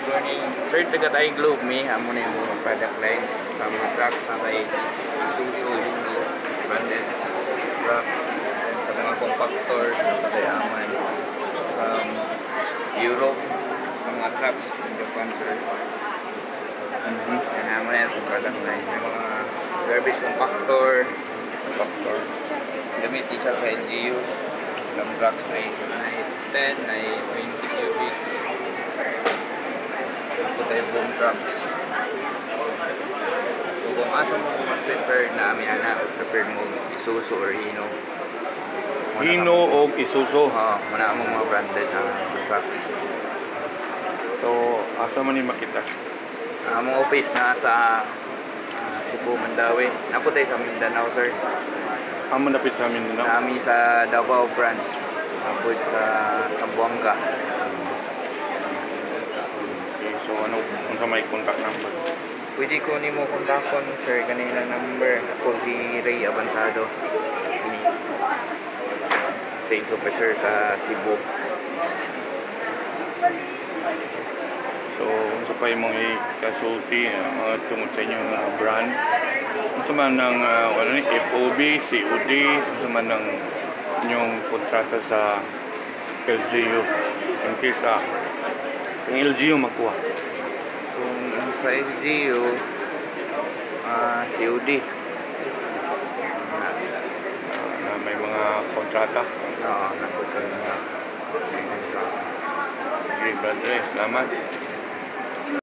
good morning. Sir, taga tayo Globe me. Amo na yung mga product lines sa mga trucks na kay Isuzu, Hyundai, branded trucks, sa mga compactors na patayaman, Europe, sa mga trucks, Japan, sir. Yan naman yan sa product lines. May mga service compactor, gamitin siya sa LGU. Ilang trucks na 10, na 20 cubic. Ito tayo boom trucks. So kung asa mo mas prepared na amin prepared mo Isuzu or Hino. Hino o Isuzu? Oo, muna mo mga branded na trucks. So, asa man ni makita? Among office na sa Cebu, Mandawi. Napo tayo sa Mindanao, sir. Amo napit sa amin na? Nami sa Davao branch. Napod sa Zamboanga. Okay, so ano sa may contact number? Pwede ko ni mo kontakon, sir, kanina number. Ako si Ray Avansado. Sales officer sa Cebu. So, unsa pa imong ikasulti tungod sa inyong brand? Unsa man ng FOB, COD, unsa man ng inyong kontrata sa LGU in case ang LGU makuha? Kung sa LGU, COD. Na may mga kontrata. Oo, nakutan na. Okay, brother, salamat.